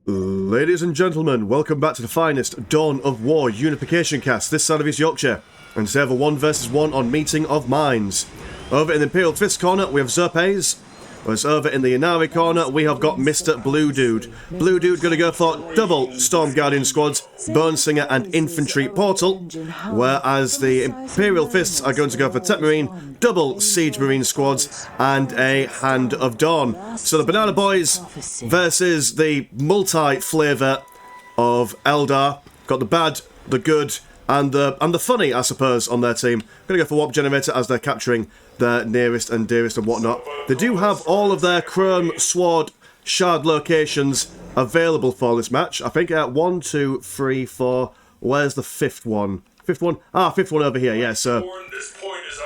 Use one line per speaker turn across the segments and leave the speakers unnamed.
Ladies and gentlemen, welcome back to the finest Dawn of War Unification cast this side of East Yorkshire, and today we have a 1 versus 1 on Meeting of Minds. Over in the Imperial Fist corner we have zopeys, whereas over in the Ynarri corner we have got MrBlueDude. BlueDude going to go for double Storm Guardian squads, Bone Singer and Infantry Portal, whereas the Imperial Fists are going to go for Tech Marine, double Siege Marine squads and a Hand of Dawn. So the Banana Boys versus the multi-flavour of Eldar. Got the bad, the good and the funny, I suppose, on their team. Going to go for Warp Generator as they're capturing their nearest and dearest and whatnot. They do have all of their Chrome Sword Shard locations available for this match. I think 1, 2, 3, 4. Where's the fifth one? Fifth one? Fifth one over here, yeah, so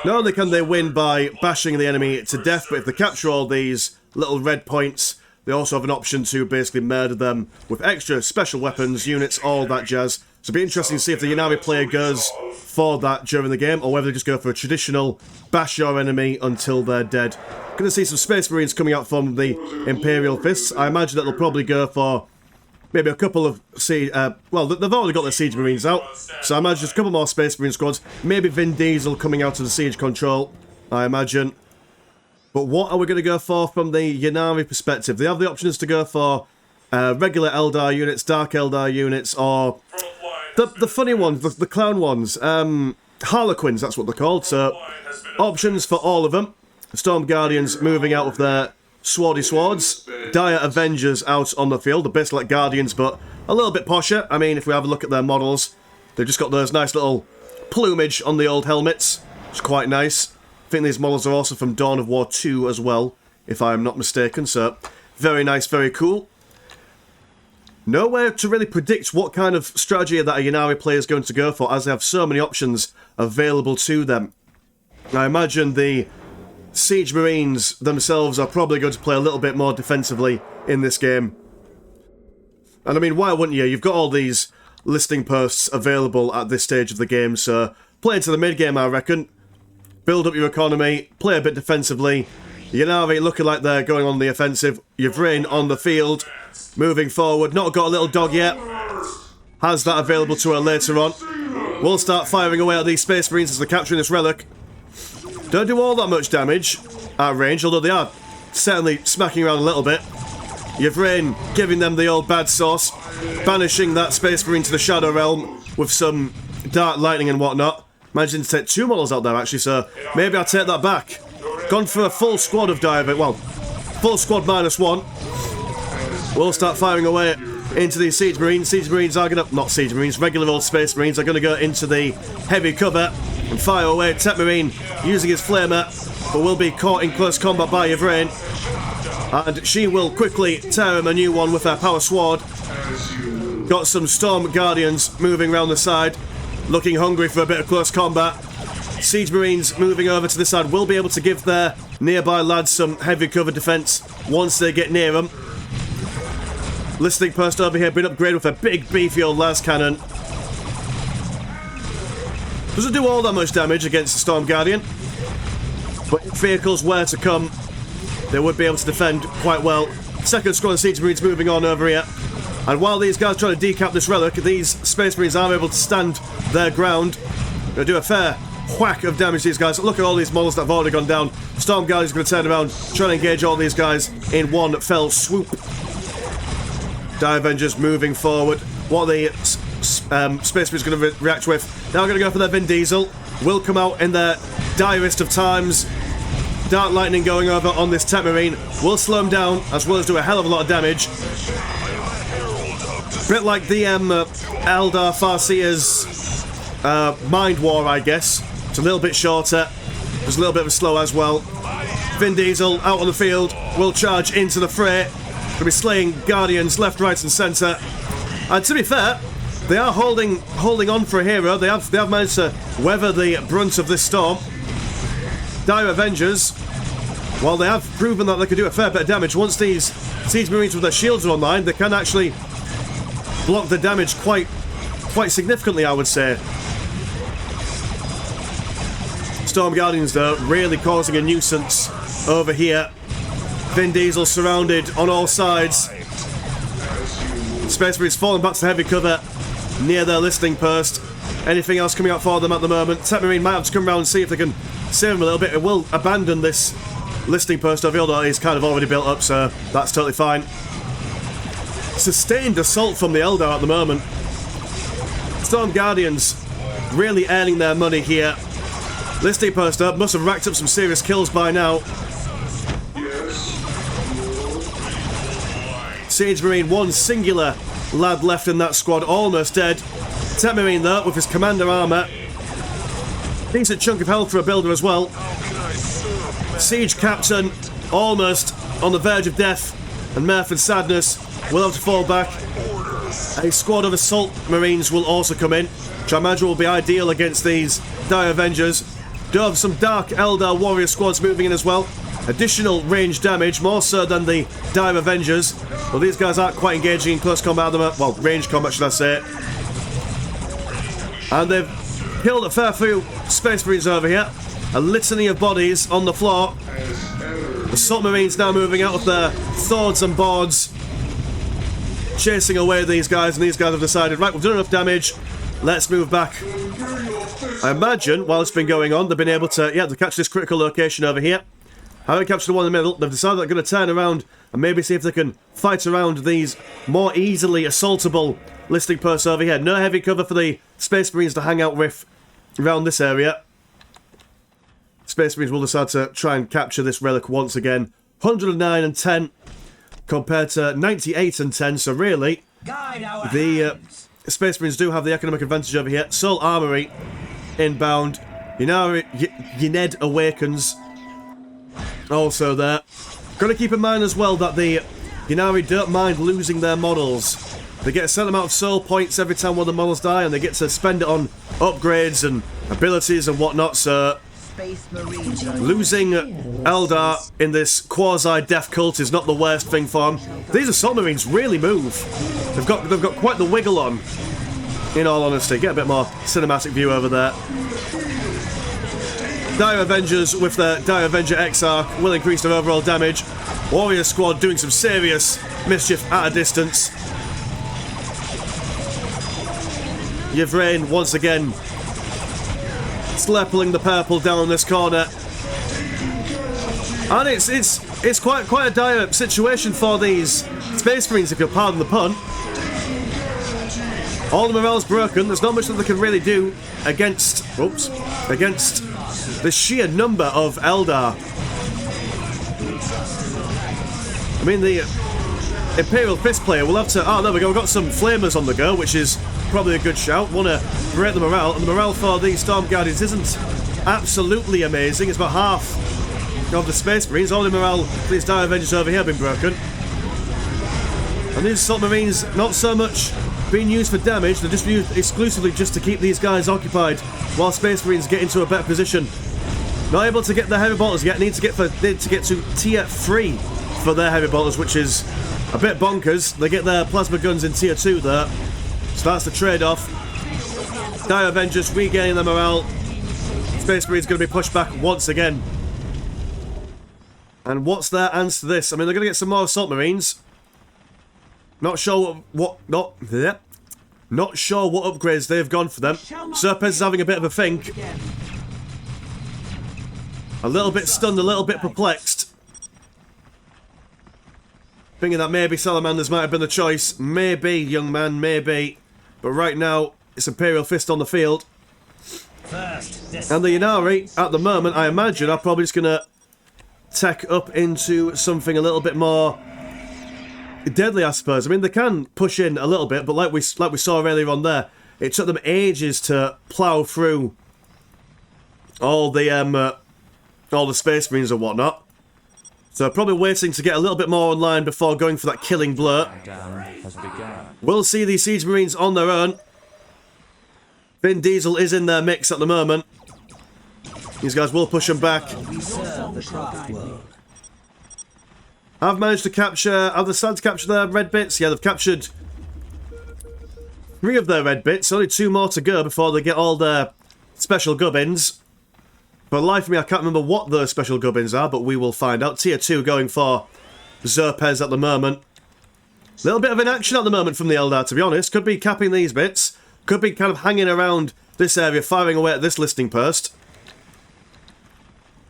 not only can they win by bashing the enemy to death, but if they capture all these little red points, they also have an option to basically murder them with extra special weapons, units, all that jazz. So it'll be interesting to see if the Ynaari player goes for that during the game, or whether they just go for a traditional bash your enemy until they're dead. Going to see some Space Marines coming out from the Imperial Fists. I imagine that they'll probably go for maybe a couple of well, they've already got their Siege Marines out, so I imagine just a couple more Space Marine squads. Maybe Vin Diesel coming out of the Siege Control, I imagine. But what are we going to go for from the Ynaari perspective? They have the options to go for regular Eldar units, Dark Eldar units, or the funny ones, the clown ones. Harlequins, that's what they're called. So options for all of them. Storm Guardians moving out with their swordy swords. Dire Avengers out on the field. They're basically like Guardians, but a little bit posher. I mean, if we have a look at their models, they've just got those nice little plumage on the old helmets. It's quite nice. I think these models are also from Dawn of War 2 as well, if I'm not mistaken, so very nice, very cool. Nowhere to really predict what kind of strategy that a Ynaari player is going to go for, as they have so many options available to them. I imagine the Siege Marines themselves are probably going to play a little bit more defensively in this game. And I mean, why wouldn't you? You've got all these listing posts available at this stage of the game, so play into the mid-game, I reckon. Build up your economy, play a bit defensively. Ynaari looking like they're going on the offensive. Yvrin on the field, moving forward. Not got a little dog yet. Has that available to her later on. We'll start firing away at these Space Marines as they're capturing this relic. Don't do all that much damage at range, although they are certainly smacking around a little bit. Yvrin giving them the old bad sauce, banishing that Space Marine to the Shadow Realm with some dark lightning and whatnot. Managing to take 2 models out there, actually, so maybe I'll take that back. Gone for a full squad of dive, well, full squad -1. We'll start firing away into these Siege Marines. Siege Marines are going to, not Siege Marines, regular old Space Marines are going to go into the heavy cover and fire away. Tech Marine using his flamer, but will be caught in close combat by Yvrin. And she will quickly tear him a new one with her power sword. Got some Storm Guardians moving around the side, looking hungry for a bit of close combat. Siege Marines moving over to this side will be able to give their nearby lads some heavy cover defense once they get near them. Listening post over here been upgraded with a big beefy old las cannon. Doesn't do all that much damage against the Storm Guardian, but if vehicles were to come, they would be able to defend quite well. Second squad of Siege Marines moving on over here. And while these guys try to decap this relic, these Space Marines are able to stand their ground. They do a fair whack of damage to these guys. Look at all these models that have already gone down. Storm Guardian's going to turn around, try to engage all these guys in one fell swoop. Dire Avengers moving forward. What are the Space Marines going to react with? Now going to go for their Vin Diesel. Will come out in their direst of times. Dark Lightning going over on this Tech Marine. Will slow him down, as well as do a hell of a lot of damage. Bit like the Eldar Farseer's Mind War, I guess. It's a little bit shorter. There's a little bit of a slow as well. Vin Diesel out on the field. Will charge into the fray. Going to be slaying Guardians left, right and centre. And to be fair, they are holding on for a hero. They have managed to weather the brunt of this storm. Dire Avengers, while they have proven that they can do a fair bit of damage, once these Siege Marines with their shields are online, they can actually block the damage quite significantly, I would say. Storm Guardians, though, really causing a nuisance over here. Vin Diesel surrounded on all sides. Space Marines falling back to heavy cover near their listing post. Anything else coming out for them at the moment? Tech Marine might have to come around and see if they can save them a little bit. It will abandon this listing post over here, although it's kind of already built up, so that's totally fine. Sustained assault from the Eldar at the moment. Storm Guardians really earning their money here. Listing post up, must have racked up some serious kills by now. Siege Marine, one singular lad left in that squad, almost dead. Tech Marine though, with his commander armour. Decent chunk of health for a builder as well. Siege Captain, almost on the verge of death. And Murph and Sadness will have to fall back. A squad of Assault Marines will also come in, which I imagine will be ideal against these Dire Avengers. Do have some Dark Eldar Warrior squads moving in as well. Additional range damage, more so than the Dire Avengers. Well, these guys aren't quite engaging in close combat at the moment. Well, range combat, should I say. And they've killed a fair few Space Marines over here. A litany of bodies on the floor. Assault Marines now moving out of their swords and boards, chasing away these guys, and these guys have decided, right, we've done enough damage, let's move back. I imagine, while it's been going on, they've been able to, to catch this critical location over here. Having captured the one in the middle, they've decided they're going to turn around and maybe see if they can fight around these more easily assaultable listing posts over here. No heavy cover for the Space Marines to hang out with around this area. Space Marines will decide to try and capture this relic once again. 109 and 10 compared to 98 and 10, so really, the Space Marines do have the economic advantage over here. Soul Armory inbound. Ynaari, Yned Awakens also there. Got to keep in mind as well that the Ynaari don't mind losing their models. They get a certain amount of soul points every time one of the models die, and they get to spend it on upgrades and abilities and whatnot, so losing Eldar in this quasi-death cult is not the worst thing for them. These Assault Marines really move. They've got quite the wiggle on, in all honesty. Get a bit more cinematic view over there. Dire Avengers with their Dire Avenger X-Arc will increase their overall damage. Warrior Squad doing some serious mischief at a distance. Yvrain once again slepling the purple down this corner, and it's quite a dire situation for these Space Marines, if you'll pardon the pun. All the morale's broken. There's not much that they can really do against the sheer number of Eldar. I mean, the Imperial Fist player will have to... Oh, there we go. We've got some Flamers on the go, which is probably a good shout. Want to break the morale. And the morale for these Storm Guardians isn't absolutely amazing. It's about half of the Space Marines. All the morale for these Dire Avengers over here have been broken. And these Assault Marines, not so much being used for damage. They're just used exclusively just to keep these guys occupied while Space Marines get into a better position. Not able to get their heavy bolters yet. Need to get to tier 3 for their heavy bolters, which is a bit bonkers. They get their plasma guns in tier 2 there. So that's the trade-off. Dire Avengers regaining their morale. Space Marines going to be pushed back once again. And what's their answer to this? I mean, they're going to get some more Assault Marines. Not sure what upgrades they've gone for them. Zopeys is having a bit of a think. A little bit stunned, a little bit perplexed. Thinking that maybe Salamanders might have been the choice. Maybe, young man, maybe. But right now, it's Imperial Fist on the field. And the Ynaari, at the moment, I imagine, are probably just going to tech up into something a little bit more deadly, I suppose. I mean, they can push in a little bit, but like we saw earlier on there, it took them ages to plough through all the Space Marines and whatnot. So probably waiting to get a little bit more online before going for that killing blow. We'll see these Siege Marines on their own. Vin Diesel is in their mix at the moment. These guys will push them back. Have managed to capture... Have they started to capture their red bits? Yeah, they've captured 3 of their red bits. Only 2 more to go before they get all their special gubbins. For the life of me, I can't remember what those special gubbins are, but we will find out. Tier 2 going for Zopeys at the moment. Little bit of inaction at the moment from the Eldar, to be honest. Could be capping these bits. Could be kind of hanging around this area, firing away at this listing post.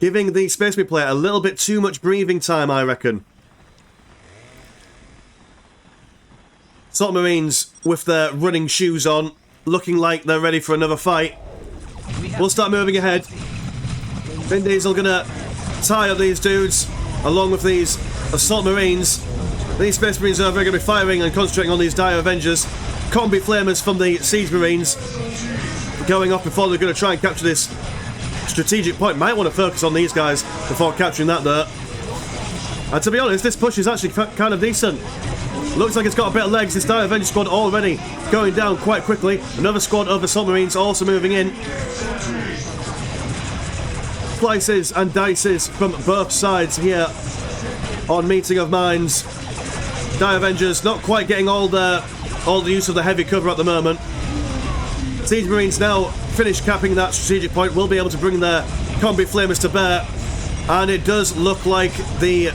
Giving the Space Marine player a little bit too much breathing time, I reckon. Assault Marines with their running shoes on, looking like they're ready for another fight. We'll start moving ahead. Vin Diesel gonna tie up these dudes, along with these Assault Marines. These Space Marines over are going to be firing and concentrating on these Dire Avengers. Combi Flamers from the Siege Marines going off before they're going to try and capture this strategic point. Might want to focus on these guys before capturing that there. And to be honest, this push is actually kind of decent. Looks like it's got a bit of legs. This Dire Avenger squad already going down quite quickly. Another squad of Assault Marines also moving in. Slices and dices from both sides here on Meeting of Minds. Dire Avengers not quite getting all the use of the heavy cover at the moment. Siege Marines now finish capping that strategic point, will be able to bring their combi flamers to bear, and it does look like the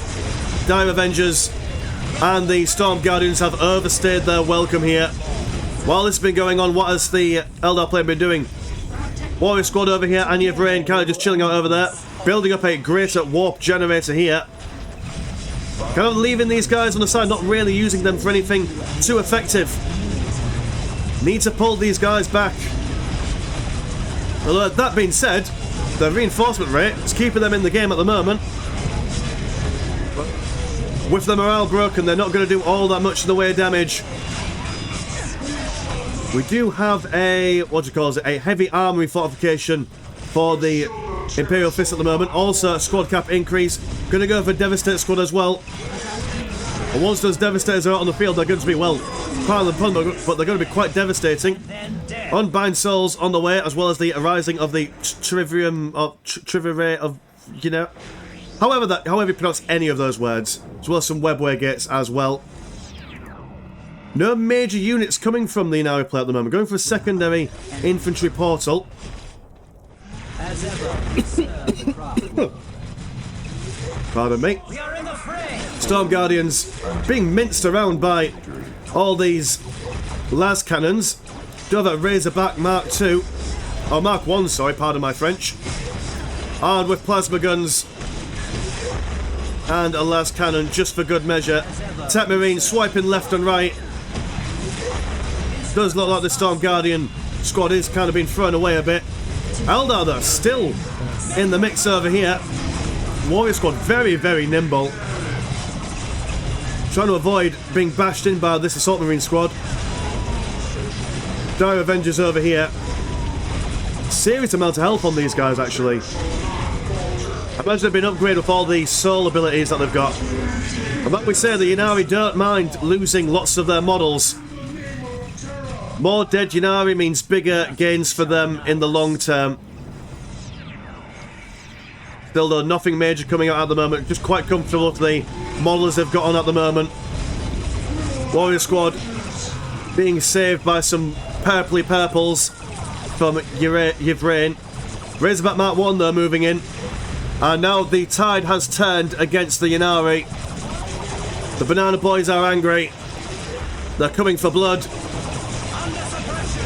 Dire Avengers and the Storm Guardians have overstayed their welcome here. While this has been going on, what has the Eldar player been doing? Warrior squad over here, Anya of Rain kind of just chilling out over there, building up a greater warp generator here. Kind of leaving these guys on the side, not really using them for anything too effective. Need to pull these guys back. Although, that being said, the reinforcement rate is keeping them in the game at the moment. But with the morale broken, they're not going to do all that much in the way of damage. We do have a, a heavy armory fortification for the Imperial Fist at the moment. Also, squad cap increase. Going to go for Devastator squad as well. And once those Devastators are out on the field, they're going to be, well, pile and pun, but they're going to be quite devastating. Unbind Souls on the way, as well as the arising of the Trivium of Trivium of, however you pronounce any of those words, as well as some webway gates as well. No major units coming from the Ynaari play at the moment. Going for a secondary infantry portal. Pardon me. Storm Guardians being minced around by all these las cannons. Do have a Razorback Mark II, or Mark I, sorry, pardon my French. Armed with plasma guns and a las cannon just for good measure. Tech Marine swiping left and right. Does look like the Storm Guardian squad is kind of being thrown away a bit. Eldar, though, still in the mix over here. Warrior squad very, very nimble. Trying to avoid being bashed in by this Assault Marine squad. Dire Avengers over here. Serious amount of health on these guys, actually. I imagine they've been upgraded with all the soul abilities that they've got. And like we say, the Ynaari don't mind losing lots of their models. More dead Ynaari means bigger gains for them in the long term. Still though, nothing major coming out at the moment. Just quite comfortable with the models they've got on at the moment. Warrior squad being saved by some purpley purples from Yvrain. Razorback Mark 1 though moving in. And now the tide has turned against the Ynaari. The Banana Boys are angry. They're coming for blood.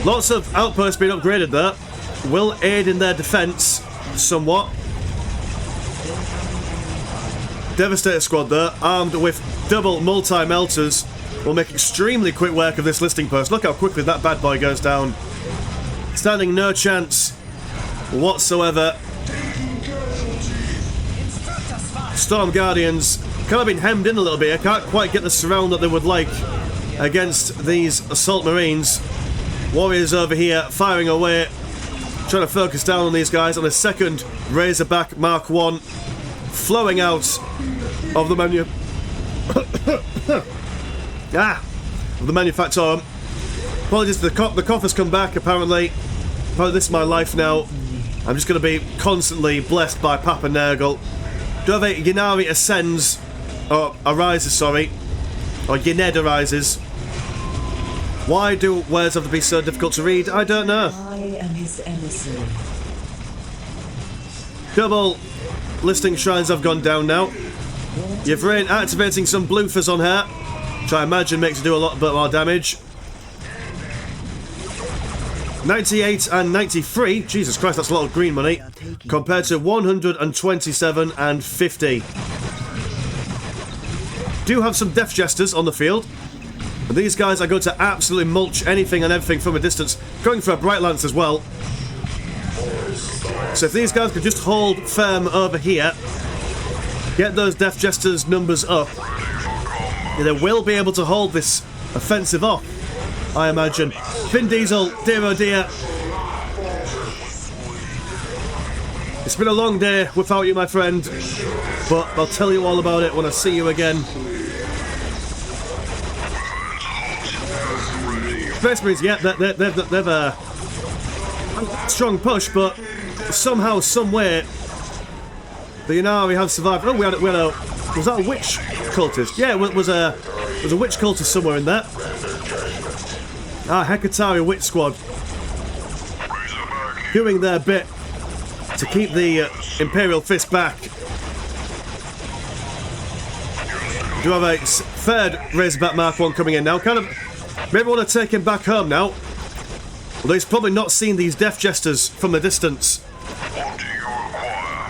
Lots of outposts being upgraded there. Will aid in their defence somewhat. Devastator squad there, armed with double multi-melters, will make extremely quick work of this listing post. Look how quickly that bad boy goes down. Standing no chance whatsoever. Storm Guardians kind of been hemmed in a little bit. I can't quite get the surround that they would like against these Assault Marines. Warriors over here firing away, trying to focus down on these guys on a second Razorback Mark 1 flowing out of the menu. Of the manufacturer. Apologies, the cough has come back apparently. This is my life now. I'm just going to be constantly blessed by Papa Nurgle. Do have a Ynaari ascends, or arises, sorry, or Yned arises. Why do words have to be so difficult to read? I don't know.
I am his emissary.
Double listing shrines have gone down now. Yvrain activating some bloofers on her. which I imagine makes it do a lot bit more damage. 98 and 93, Jesus Christ, that's a lot of green money, compared to 127 and 50. Do have some Death Jesters on the field. And these guys are going to absolutely mulch anything and everything from a distance, going for a Bright Lance as well. So if these guys could just hold firm over here, get those Death Jesters numbers up, they will be able to hold this offensive off, I imagine. Vin Diesel, dear oh dear. It's been a long day without you, my friend, but I'll tell you all about it when I see you again. Space Marines, yeah, they've a strong push, but somehow, some way, the Ynaari have survived. Oh, we had a was that a witch cultist? Yeah, it was a witch cultist somewhere in there. Hecatari Witch Squad doing their bit to keep the Imperial Fist back. Do have a third Razorback Mark 1 coming in now. Kind of maybe want to take him back home now. Although he's probably not seen these Death Jesters from the distance.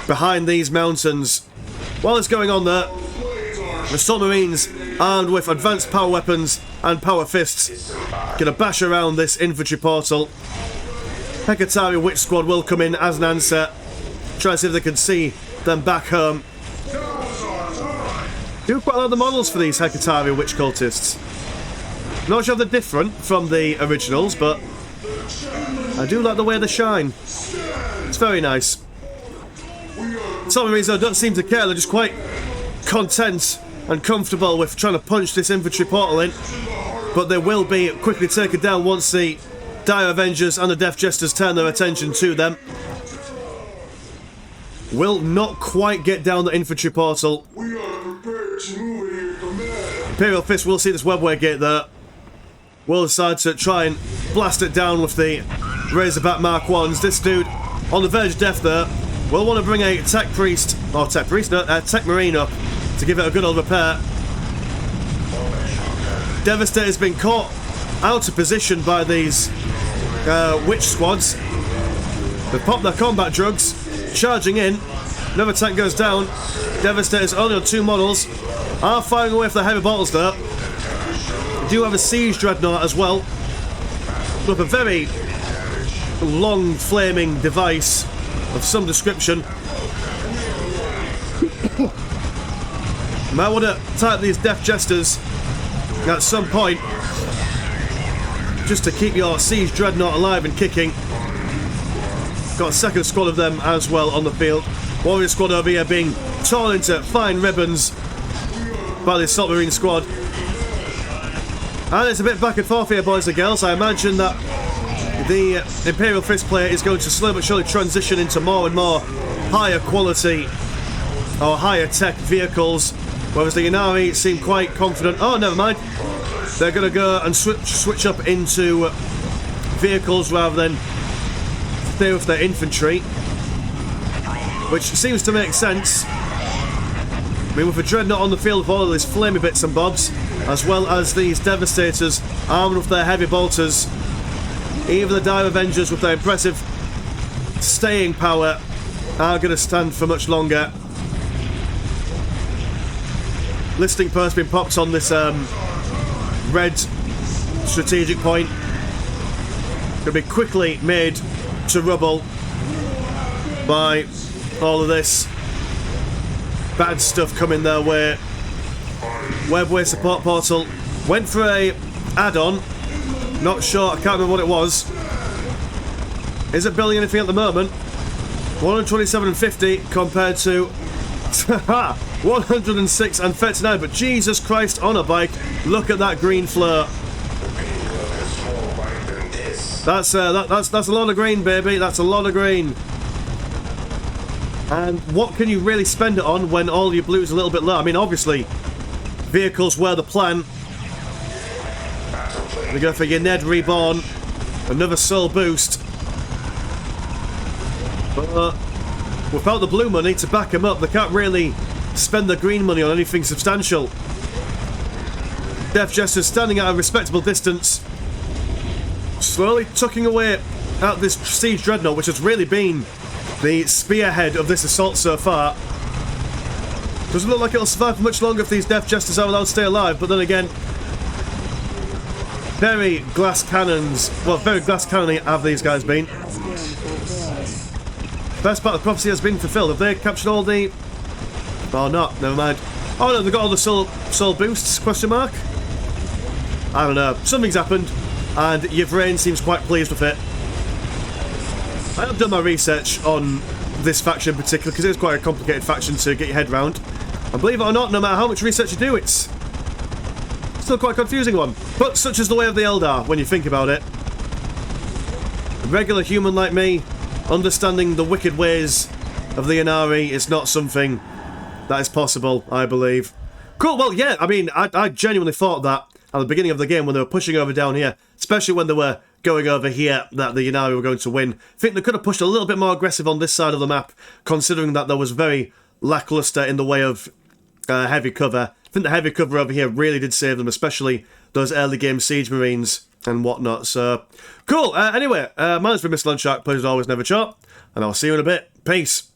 Behind these mountains. While it's going on there, the submarines, armed with advanced power weapons and power fists, gonna bash around this infantry portal. Hecatari Witch Squad will come in as an answer. Try to see if they can see them back home. Do quite a lot of the models for these Hecatari Witch cultists. Not sure if they're different from the originals, but I do like the way they shine. It's very nice. Submarines though don't seem to care, they're just quite content and comfortable with trying to punch this infantry portal in, but they will be quickly taken down once the Dire Avengers and the Death Jesters turn their attention to them. Will not quite get down the infantry portal.
We are prepared to move in your command.
Imperial Fist will see this webway gate there. Will decide to try and blast it down with the Razorback Mark 1s. This dude on the verge of death there will want to bring a Tech Priest, or Tech Priest, no, Tech Marine up to give it a good old repair. Devastator's been caught out of position by these witch squads. They've popped their combat drugs, charging in. Another tank goes down. Devastator's only on 2 models. Are firing away for the heavy bottles there. They do have a siege dreadnought as well, with a very long flaming device of some description. Might want to type these Death Jesters at some point, just to keep your siege dreadnought alive and kicking. Got a second squad of them as well on the field. Warrior squad over here being torn into fine ribbons by the Assault Marine squad. And it's a bit back and forth here, boys and girls. I imagine that the Imperial Fist player is going to slowly but surely transition into more and more higher quality or higher tech vehicles, whereas the Ynaari seem quite confident. Oh, never mind. They're going to go and switch up into vehicles rather than stay with their infantry, which seems to make sense. I mean, with a dreadnought on the field with all of these flamey bits and bobs, as well as these Devastators armed with their heavy bolters, even the Dire Avengers with their impressive staying power aren't going to stand for much longer. Listing post been popped on this red strategic point. Going to be quickly made to rubble by all of this bad stuff coming their way. Webway support portal went for a add-on. Not sure, I can't remember what it was. Is it building anything at the moment? 127 and 50 compared to 106 and 39, but Jesus Christ on a bike, look at that green flare. That's a lot of green, baby, that's a lot of green. And what can you really spend it on when all your blue's a little bit low? I mean, obviously, vehicles were the plan. We go for your Ned Reborn, another soul boost. But without the blue money to back them up, they can't really spend the green money on anything substantial. Death Jesters standing at a respectable distance, slowly tucking away at this Siege Dreadnought, which has really been the spearhead of this assault so far. Doesn't look like it'll survive for much longer if these Death Jesters are allowed to stay alive, but then again, very glass cannons, well, very glass cannon have these guys been. Best part of the prophecy has been fulfilled. Have they captured all the... Oh, not. Never mind. Oh, no, they've got all the soul boosts, question mark? I don't know. Something's happened, and Yvrain seems quite pleased with it. I have done my research on this faction in particular, because it is quite a complicated faction to get your head round. And believe it or not, no matter how much research you do, it's still quite a confusing one. But such is the way of the Eldar, when you think about it. A regular human like me, understanding the wicked ways of the Ynarri is not something that is possible, I believe. Cool, well, yeah, I mean, I genuinely thought that at the beginning of the game when they were pushing over down here, especially when they were going over here, that the Ynaari were going to win. I think they could have pushed a little bit more aggressive on this side of the map, considering that there was very lackluster in the way of heavy cover. I think the heavy cover over here really did save them, especially those early game Siege Marines and whatnot, so... Cool, anyway, mine's been Mr. Landshark, pleasure as always, never chop, and I'll see you in a bit. Peace.